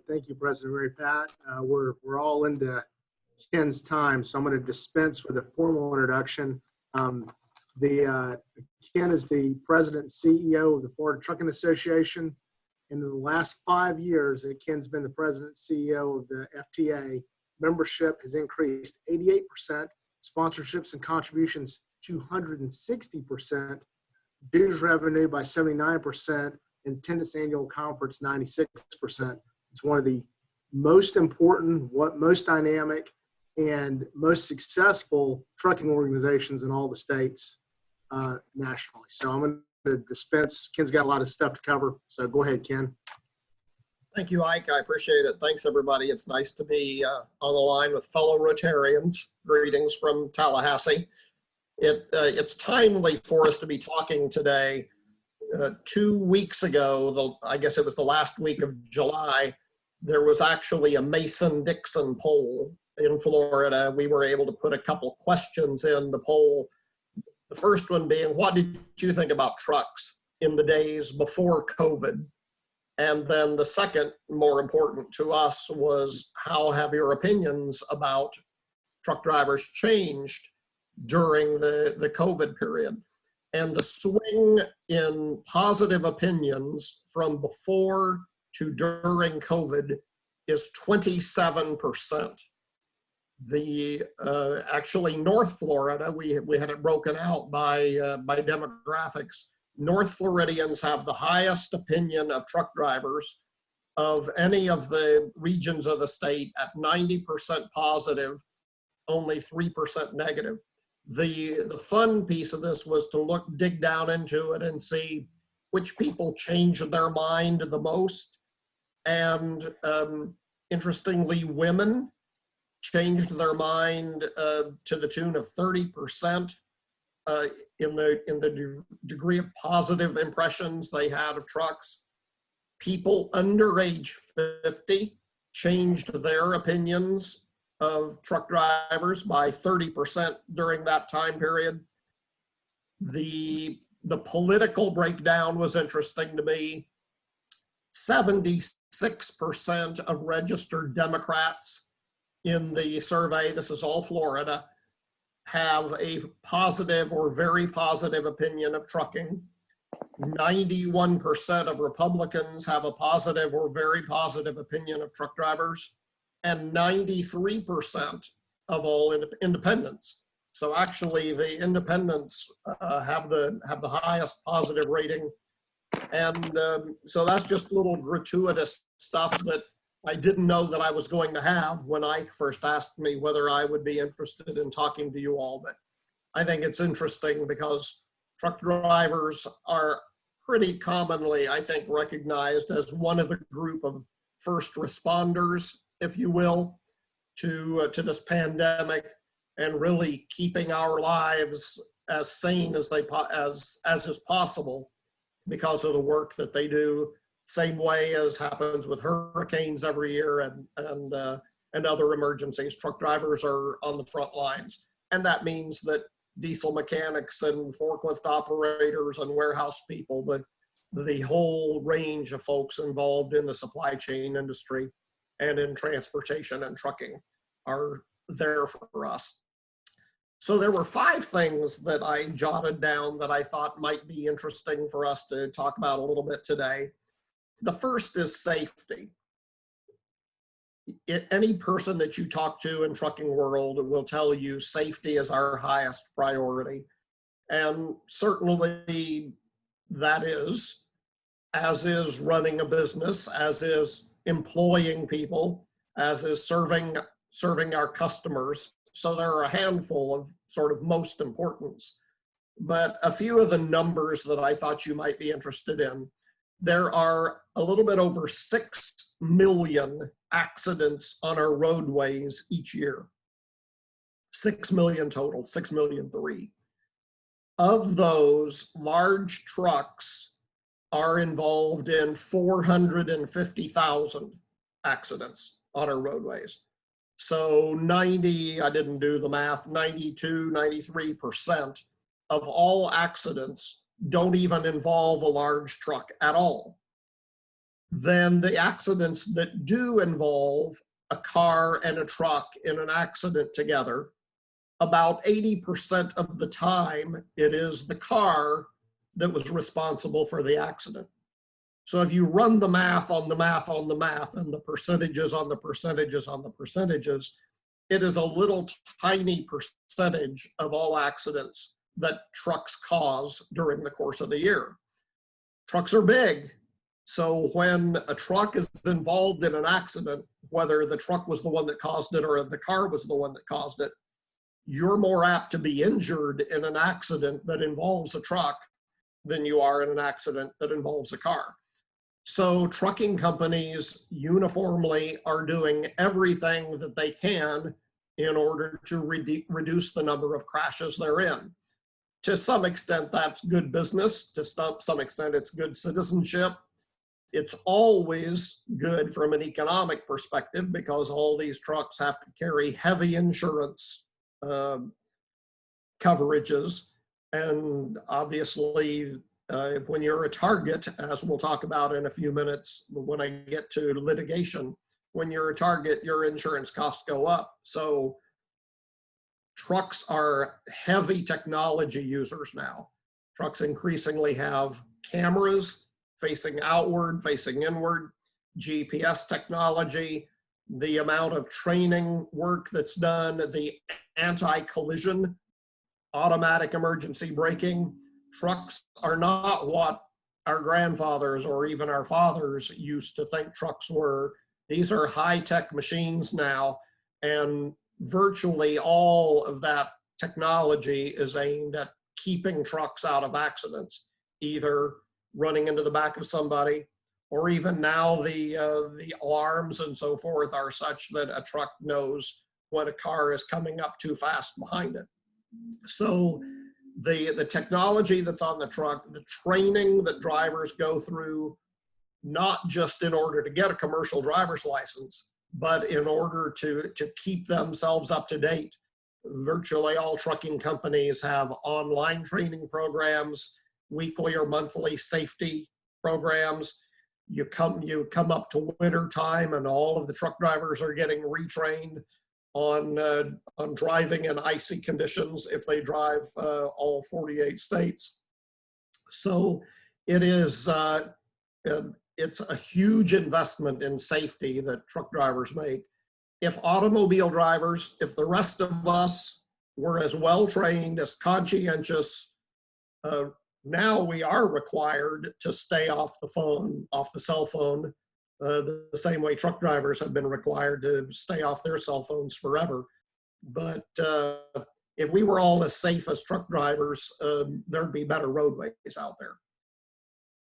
Thank you, President Mary Pat. We're all into Ken's time, so I'm going to dispense with a formal introduction. Ken is the President and CEO of the Florida Trucking Association. In the last 5 years that Ken's been the President and CEO of the FTA, membership has increased 88%, sponsorships and contributions 260%, dues revenue by 79%, and attendance annual conference 96%. It's one of the most important, most dynamic, and most successful trucking organizations in all the states nationally. So I'm going to dispense. Ken's got a lot of stuff to cover, so go ahead, Ken. Thank you, Ike. I appreciate it. Thanks, everybody. It's nice to be on the line with fellow Rotarians. Greetings from Tallahassee. It's timely for us to be talking today. 2 weeks ago, I guess it was the last week of July, there was actually a Mason-Dixon poll in Florida. We were able to put a couple questions in the poll. The first one being, what did you think about trucks in the days before COVID? And then the second, more important to us, was how have your opinions about truck drivers changed during the COVID period? And the swing in positive opinions from before to during COVID is 27%. Actually North Florida, we had it broken out by demographics. North Floridians have the highest opinion of truck drivers of any of the regions of the state at 90% positive, only 3% negative. The fun piece of this was to dig down into it and see which people changed their mind the most. And interestingly, women changed their mind to the tune of 30% in the degree of positive impressions they had of trucks. People under age 50 changed their opinions of truck drivers by 30% during that time period. The political breakdown was interesting to me. 76% of registered Democrats in the survey, this is all Florida, have a positive or very positive opinion of trucking. 91% of Republicans have a positive or very positive opinion of truck drivers, and 93% of all independents. So actually the independents have the highest positive rating. And so that's just a little gratuitous stuff that I didn't know that I was going to have when Ike first asked me whether I would be interested in talking to you all. But I think it's interesting because truck drivers are pretty commonly, I think, recognized as one of the group of first responders, if you will, to this pandemic, and really keeping our lives as sane as is possible because of the work that they do. Same way as happens with hurricanes every year and other emergencies. Truck drivers are on the front lines. And that means that diesel mechanics and forklift operators and warehouse people, the whole range of folks involved in the supply chain industry and in transportation and trucking are there for us. So there were 5 things that I jotted down that I thought might be interesting for us to talk about a little bit today. The first is safety. Any person that you talk to in trucking world will tell you safety is our highest priority. And certainly that is, as is running a business, as is employing people, as is serving our customers. So there are a handful of sort of most importance. But a few of the numbers that I thought you might be interested in. There are a little bit over 6 million accidents on our roadways each year. 6 million total, 6,000,003. Of those, large trucks are involved in 450,000 accidents on our roadways. So I didn't do the math, 92, 93% of all accidents don't even involve a large truck at all. then the accidents that do involve a car and a truck in an accident together, about 80% of the time, it is the car that was responsible for the accident. So if you run the math on the math on the math and the percentages on the percentages on the percentages, it is a little tiny percentage of all accidents that trucks cause during the course of the year. Trucks are big. So when a truck is involved in an accident, whether the truck was the one that caused it or the car was the one that caused it, you're more apt to be injured in an accident that involves a truck than you are in an accident that involves a car. So trucking companies uniformly are doing everything that they can in order to reduce the number of crashes they're in. To some extent, that's good business. To some extent, it's good citizenship. It's always good from an economic perspective because all these trucks have to carry heavy insurance coverages. And obviously, when you're a target, as we'll talk about in a few minutes when I get to litigation, when you're a target, your insurance costs go up. So trucks are heavy technology users now. Trucks increasingly have cameras facing outward, facing inward, GPS technology, the amount of training work that's done, the anti-collision, automatic emergency braking. Trucks are not what our grandfathers or even our fathers used to think trucks were. These are high-tech machines now, and virtually all of that technology is aimed at keeping trucks out of accidents, either running into the back of somebody, or even now the alarms and so forth are such that a truck knows when a car is coming up too fast behind it. So the technology that's on the truck, the training that drivers go through, not just in order to get a commercial driver's license, but in order to keep themselves up to date. Virtually all trucking companies have online training programs, weekly or monthly safety programs. You come up to winter time and all of the truck drivers are getting retrained on driving in icy conditions if they drive all 48 states. So it is it's a huge investment in safety that truck drivers make. If automobile drivers, if the rest of us were as well trained, as conscientious, now we are required to stay off the phone, off the cell phone, the same way truck drivers have been required to stay off their cell phones forever. But if we were all as safe as truck drivers, there'd be better roadways out there.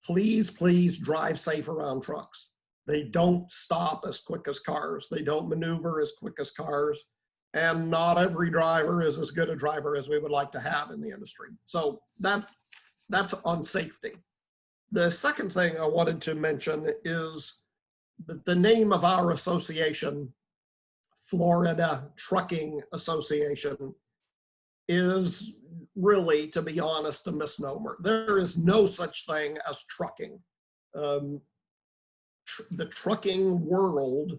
Please, please drive safe around trucks. They don't stop as quick as cars. They don't maneuver as quick as cars. And not every driver is as good a driver as we would like to have in the industry. So that's on safety. The second thing I wanted to mention is that the name of our association, Florida Trucking Association, is really, to be honest, a misnomer. There is no such thing as trucking. The trucking world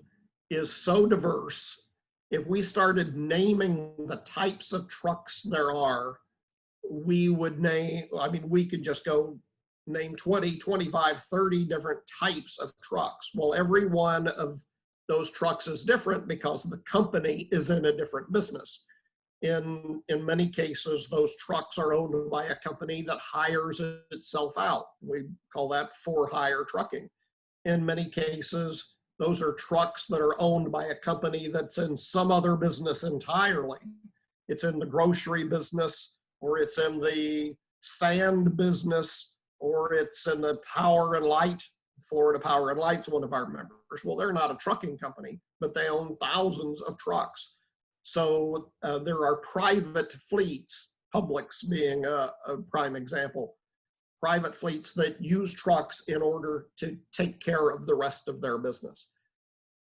is so diverse. If we started naming the types of trucks there are, we would name, I mean, we could just go name 20, 25, 30 different types of trucks. Well, every one of those trucks is different because the company is in a different business. In many cases, those trucks are owned by a company that hires itself out. We call that for-hire trucking. In many cases, those are trucks that are owned by a company that's in some other business entirely. It's in the grocery business, or it's in the sand business, or it's in the power and light. Florida Power and Light's one of our members. Well, they're not a trucking company, but they own thousands of trucks. So there are private fleets, Publix being a prime example, private fleets that use trucks in order to take care of the rest of their business.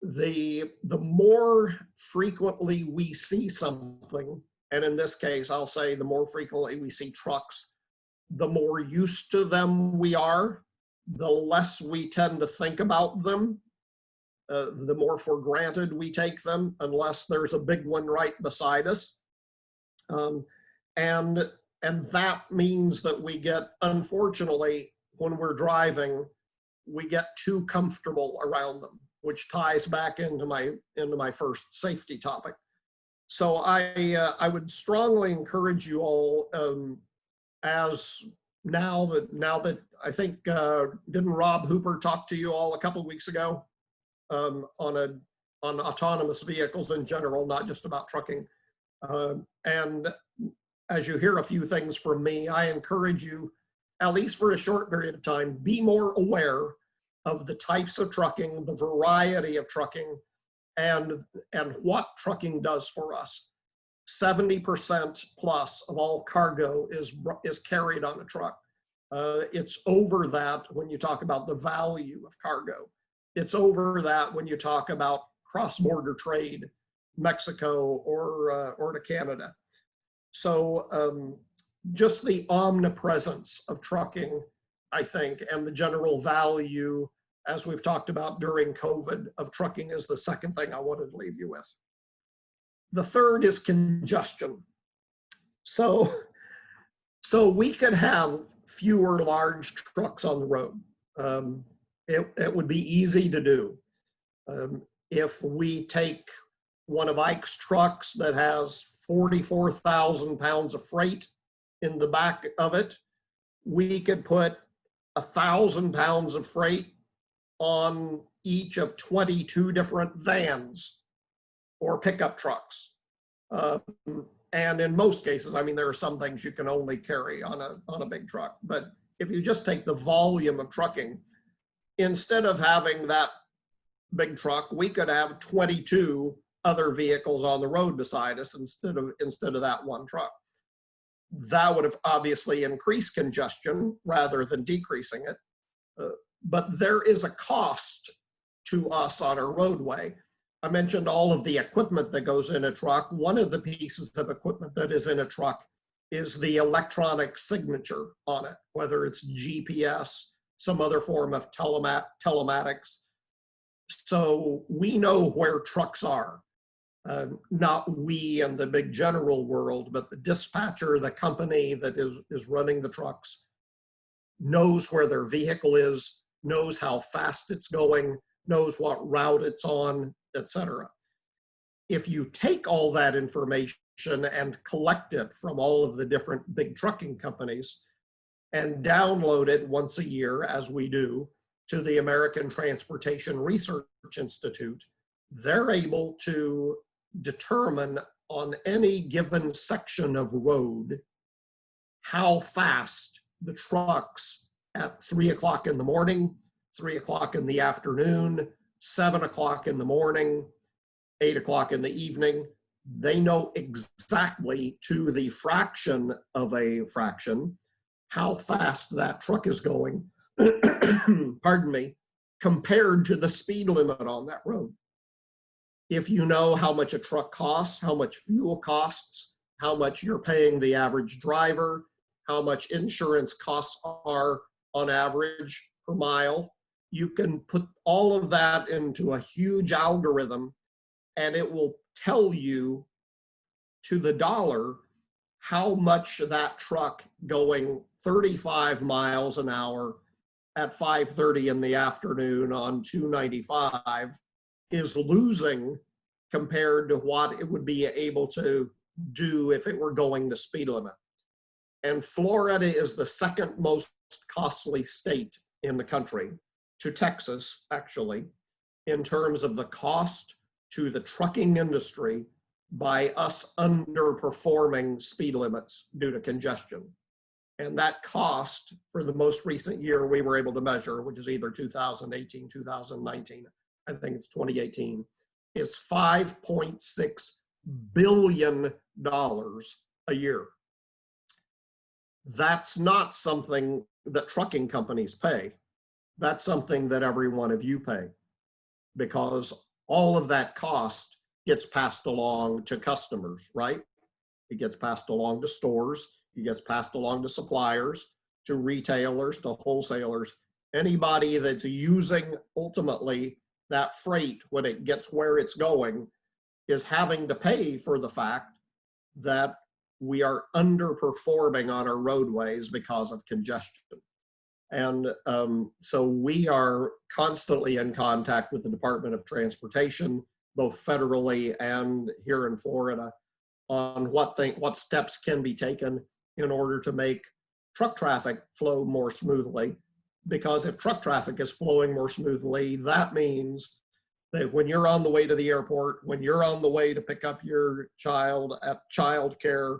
The more frequently we see something, and in this case, I'll say the more frequently we see trucks, the more used to them we are. the less we tend to think about them, the more for granted we take them, unless there's a big one right beside us. And that means that we get, unfortunately, when we're driving, we get too comfortable around them, which ties back into my first safety topic. So I would strongly encourage you all, as now that I think, didn't Rob Hooper talk to you all a couple of weeks ago on autonomous vehicles in general, not just about trucking. And as you hear a few things from me, I encourage you, at least for a short period of time, be more aware of the types of trucking, the variety of trucking, and what trucking does for us. 70% plus of all cargo is carried on a truck. It's over that when you talk about the value of cargo. It's over that when you talk about cross-border trade, Mexico or to Canada. So just the omnipresence of trucking, I think, and the general value, as we've talked about during COVID, of trucking is the second thing I wanted to leave you with. The third is congestion. So we could have fewer large trucks on the road. It would be easy to do. If we take one of Ike's trucks that has 44,000 pounds of freight in the back of it, we could put 1,000 pounds of freight on each of 22 different vans or pickup trucks. And in most cases, I mean, there are some things you can only carry on a big truck, but if you just take the volume of trucking, instead of having that big truck, we could have 22 other vehicles on the road beside us instead of that one truck. That would have obviously increased congestion rather than decreasing it. But there is a cost to us on our roadway. I mentioned all of the equipment that goes in a truck. One of the pieces of equipment that is in a truck is the electronic signature on it, whether it's GPS, some other form of telematics. So we know where trucks are. Not we and the big general world, but the dispatcher, the company that is running the trucks, knows where their vehicle is, knows how fast it's going, knows what route it's on, etc. If you take all that information and collect it from all of the different big trucking companies and download it once a year, as we do, to the American Transportation Research Institute, they're able to determine on any given section of road how fast the trucks at 3 o'clock in the morning, 3 o'clock in the afternoon, 7 o'clock in the morning, 8 o'clock in the evening, they know exactly to the fraction of a fraction how fast that truck is going, pardon me, compared to the speed limit on that road. If you know how much a truck costs, how much fuel costs, how much you're paying the average driver, how much insurance costs are on average per mile, you can put all of that into a huge algorithm and it will tell you to the dollar how much that truck going 35 miles an hour at 5:30 in the afternoon on 295 is losing compared to what it would be able to do if it were going the speed limit. And Florida is the second most costly state in the country, to Texas actually, in terms of the cost to the trucking industry by us underperforming speed limits due to congestion. And that cost for the most recent year we were able to measure, which is either 2018, 2019, I think it's 2018, is $5.6 billion a year. That's not something that trucking companies pay. That's something that every one of you pay, because all of that cost gets passed along to customers, right? It gets passed along to stores, it gets passed along to suppliers, to retailers, to wholesalers, Anybody that's using ultimately that freight when it gets where it's going is having to pay for the fact that we are underperforming on our roadways because of congestion. And so we are constantly in contact with the Department of Transportation, both federally and here in Florida, on what steps can be taken in order to make truck traffic flow more smoothly. Because if truck traffic is flowing more smoothly, that means that when you're on the way to the airport, when you're on the way to pick up your child at childcare,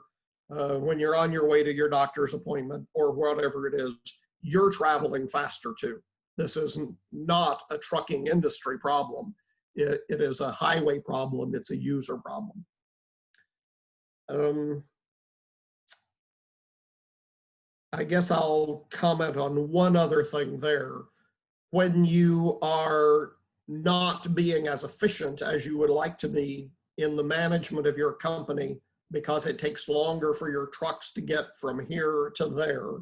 when you're on your way to your doctor's appointment or whatever it is, you're traveling faster too. This is not a trucking industry problem. It is a highway problem. It's a user problem. I guess I'll comment on one other thing there. When you are not being as efficient as you would like to be in the management of your company because it takes longer for your trucks to get from here to there,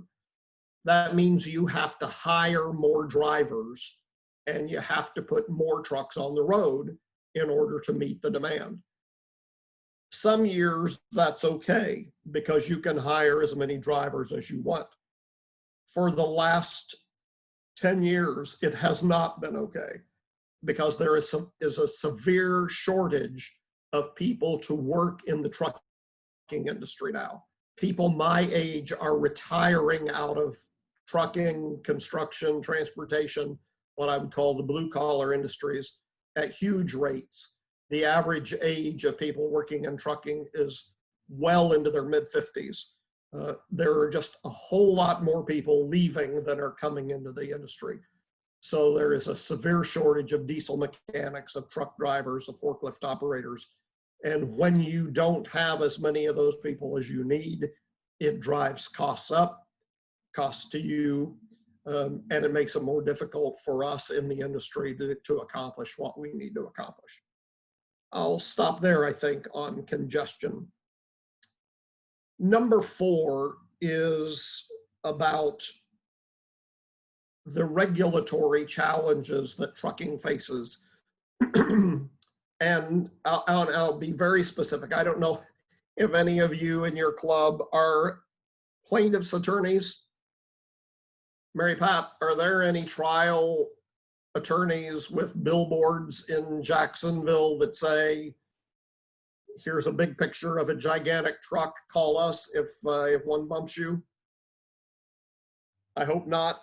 that means you have to hire more drivers and you have to put more trucks on the road in order to meet the demand. Some years that's okay because you can hire as many drivers as you want. For the last 10 years, it has not been okay because there is a severe shortage of people to work in the trucking industry now. People my age are retiring out of trucking, construction, transportation, what I would call the blue collar industries at huge rates. The average age of people working in trucking is well into their mid-50s. There are just a whole lot more people leaving than are coming into the industry. So there is a severe shortage of diesel mechanics, of truck drivers, of forklift operators. And when you don't have as many of those people as you need, it drives costs up, costs to you, and it makes it more difficult for us in the industry to accomplish what we need to accomplish. I'll stop there, I think, on congestion. Number 4 is about the regulatory challenges that trucking faces. And I'll be very specific. I don't know if any of you in your club are plaintiffs' attorneys. Mary Pat, are there any trial attorneys with billboards in Jacksonville that say, here's a big picture of a gigantic truck, call us if one bumps you? I hope not.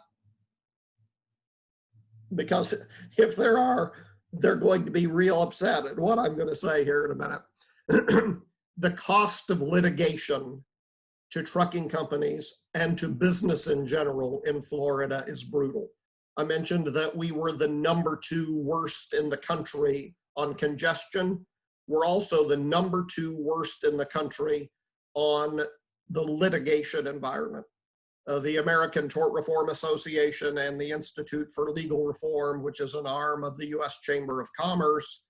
Because if there are, they're going to be real upset at what I'm going to say here in a minute. The cost of litigation to trucking companies and to business in general in Florida is brutal. I mentioned that we were the number 2 worst in the country on congestion. We're also the number 2 worst in the country on the litigation environment. The American Tort Reform Association and the Institute for Legal Reform, which is an arm of the U.S. Chamber of Commerce,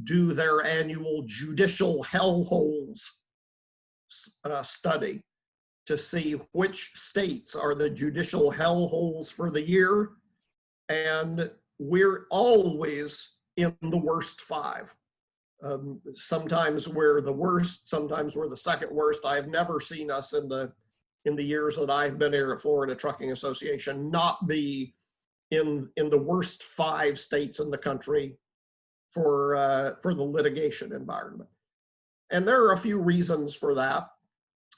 do their annual judicial hellholes study to see which states are the judicial hellholes for the year. And we're always in the worst 5. Sometimes we're the worst, sometimes we're the second worst. I have never seen us in the years that I've been here at Florida Trucking Association not be in the worst 5 states in the country for the litigation environment. And there are a few reasons for that.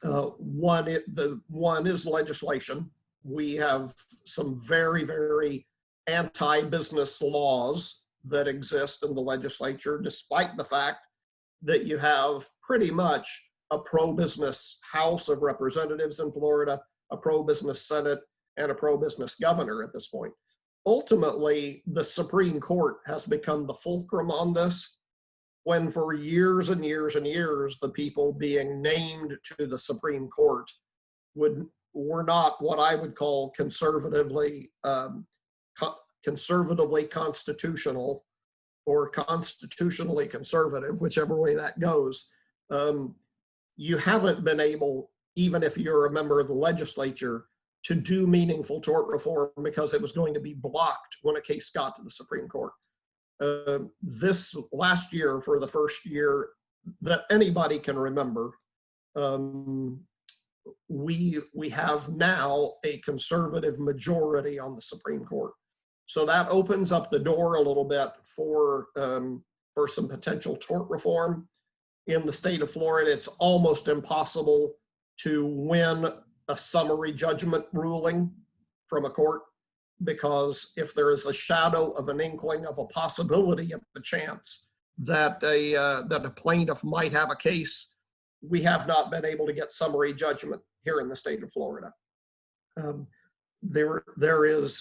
One is legislation. We have some very, very anti-business laws that exist in the legislature, despite the fact that you have pretty much a pro-business House of Representatives in Florida, a pro-business Senate, and a pro-business governor at this point. Ultimately, the Supreme Court has become the fulcrum on this, when for years and years and years, the people being named to the Supreme Court were not what I would call conservatively constitutional or constitutionally conservative, whichever way that goes. You haven't been able, even if you're a member of the legislature, to do meaningful tort reform because it was going to be blocked when a case got to the Supreme Court. This last year, for the first year that anybody can remember, we have now a conservative majority on the Supreme Court. So that opens up the door a little bit for some potential tort reform. In the state of Florida, it's almost impossible to win a summary judgment ruling from a court, because if there is a shadow of an inkling of a possibility of a chance that a plaintiff might have a case, we have not been able to get summary judgment here in the state of Florida. There is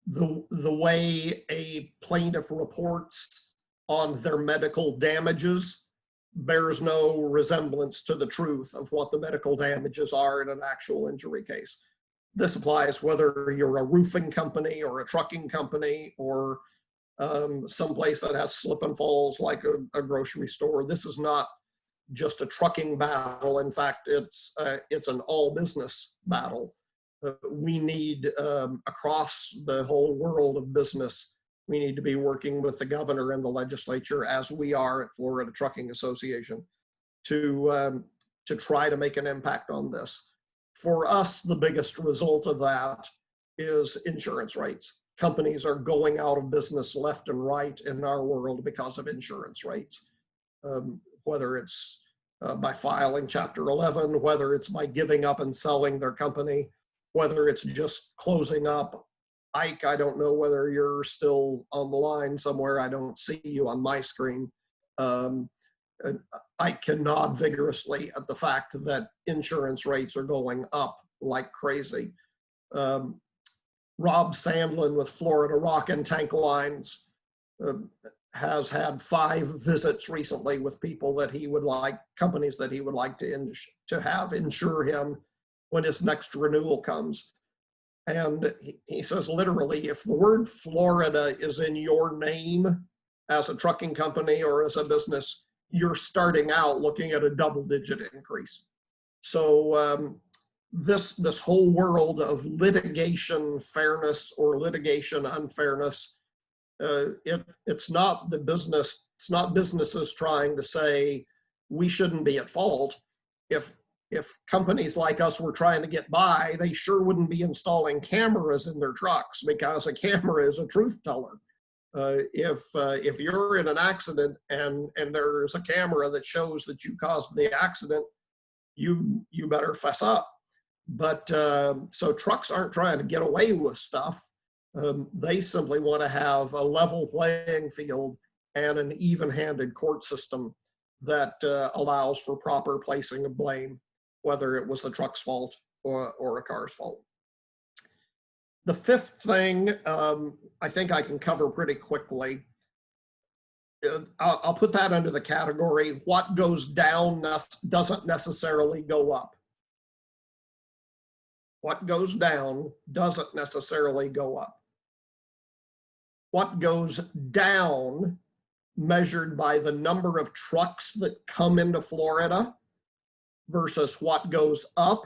the way a plaintiff reports on their medical damages bears no resemblance to the truth of what the medical damages are in an actual injury case. This applies whether you're a roofing company or a trucking company or someplace that has slip and falls like a grocery store. This is not just a trucking battle. In fact, it's an all business battle. We need, across the whole world of business, we need to be working with the governor and the legislature, as we are at Florida Trucking Association, to try to make an impact on this. For us, the biggest result of that is insurance rates. Companies are going out of business left and right in our world because of insurance rates, whether it's by filing Chapter 11, whether it's by giving up and selling their company, whether it's just closing up. Ike, I don't know whether you're still on the line somewhere. I don't see you on my screen. I can nod vigorously at the fact that insurance rates are going up like crazy. Rob Sandlin with Florida Rock and Tank Lines has had 5 visits recently with people that he would like, companies that he would like to have insure him when his next renewal comes. And he says, literally, if the word Florida is in your name as a trucking company or as a business, you're starting out looking at a double-digit increase. So this whole world of litigation fairness or litigation unfairness, it's not the business, it's not businesses trying to say we shouldn't be at fault. If companies like us were trying to get by, they sure wouldn't be installing cameras in their trucks, because a camera is a truth teller. If you're in an accident and there's a camera that shows that you caused the accident, you better fess up. But so trucks aren't trying to get away with stuff. They simply want to have a level playing field and an even-handed court system that allows for proper placing of blame, whether it was the truck's fault or a car's fault. The fifth thing I think I can cover pretty quickly. I'll put that under the category, what goes down doesn't necessarily go up. What goes down doesn't necessarily go up. What goes down, measured by the number of trucks that come into Florida, versus what goes up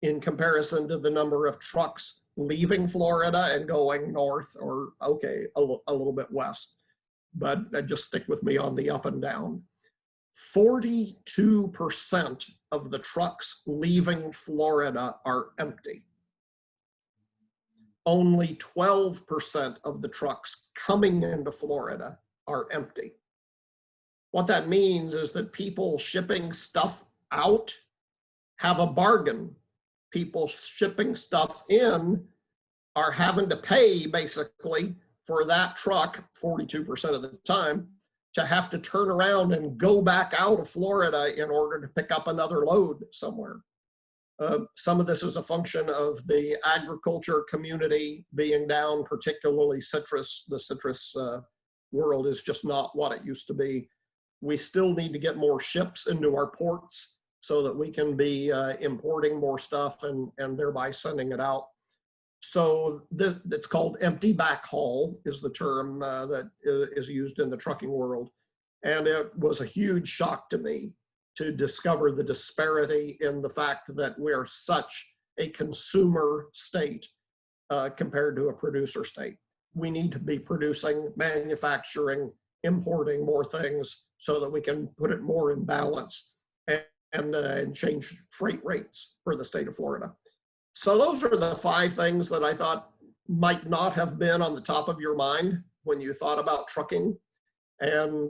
in comparison to the number of trucks leaving Florida and going north, or okay, a little bit west, but just stick with me on the up and down. 42% of the trucks leaving Florida are empty. Only 12% of the trucks coming into Florida are empty. What that means is that people shipping stuff out have a bargain. People shipping stuff in are having to pay, basically, for that truck 42% of the time to have to turn around and go back out of Florida in order to pick up another load somewhere. Some of this is a function of the agriculture community being down, particularly citrus. The citrus world is just not what it used to be. We still need to get more ships into our ports so that we can be importing more stuff and thereby sending it out. So it's called empty backhaul is the term that is used in the trucking world. And it was a huge shock to me to discover the disparity in the fact that we're such a consumer state compared to a producer state. We need to be producing, manufacturing, importing more things so that we can put it more in balance and change freight rates for the state of Florida. So those are the 5 things that I thought might not have been on the top of your mind when you thought about trucking. And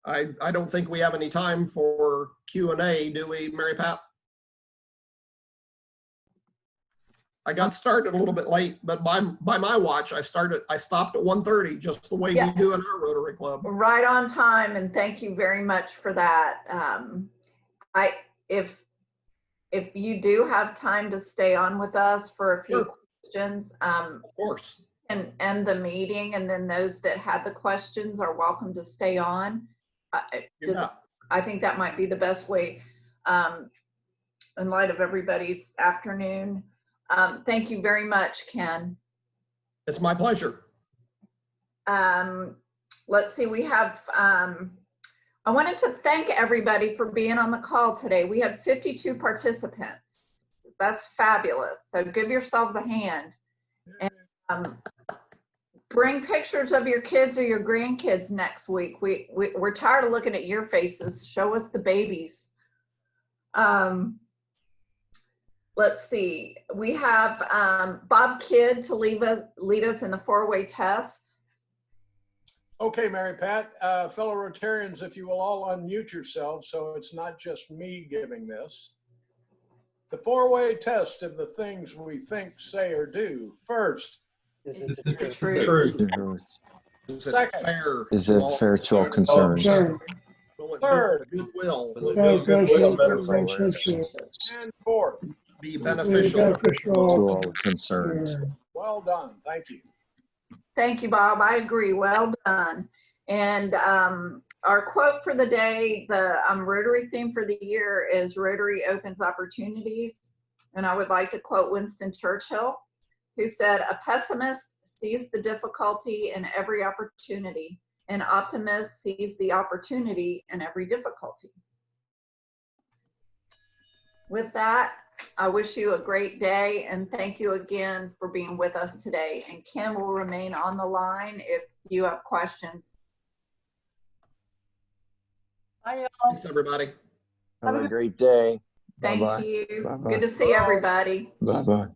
I don't think we have any time for Q&A, do we, Mary Pat? I got started a little bit late, but by my watch, I stopped at 1:30, just the way we do in our Rotary Club. Right on time, and thank you very much for that. If you do have time to stay on with us for a few questions, of course, and end the meeting, and then those that had the questions are welcome to stay on. I think that might be the best way in light of everybody's afternoon. Thank you very much, Ken. It's my pleasure. Let's see, we have, I wanted to thank everybody for being on the call today. We had 52 participants. That's fabulous. So give yourselves a hand. And bring pictures of your kids or your grandkids next week. We're tired of looking at your faces. Show us the babies. Let's see, we have Bob Kidd to lead us in the 4-way test. Okay, Mary Pat, fellow Rotarians, if you will all unmute yourselves so it's not just me giving this. The 4-way test of the things we think, say, or do. First, is it the truth? Is it fair? Is it fair to all concerned? Third, goodwill. And fourth, Be beneficial To all concerned. well done, thank you. Thank you, Bob. I agree. Well done. And our quote for the day, the Rotary theme for the year is Rotary opens opportunities. And I would like to quote Winston Churchill, who said, "A pessimist sees the difficulty in every opportunity. An optimist sees the opportunity in every difficulty." With that, I wish you a great day, and thank you again for being with us today. And Ken will remain on the line if you have questions. Bye, y'all. Thanks, everybody. Have a great day. Thank Bye-bye. you. Bye-bye. Good to see everybody. Bye-bye.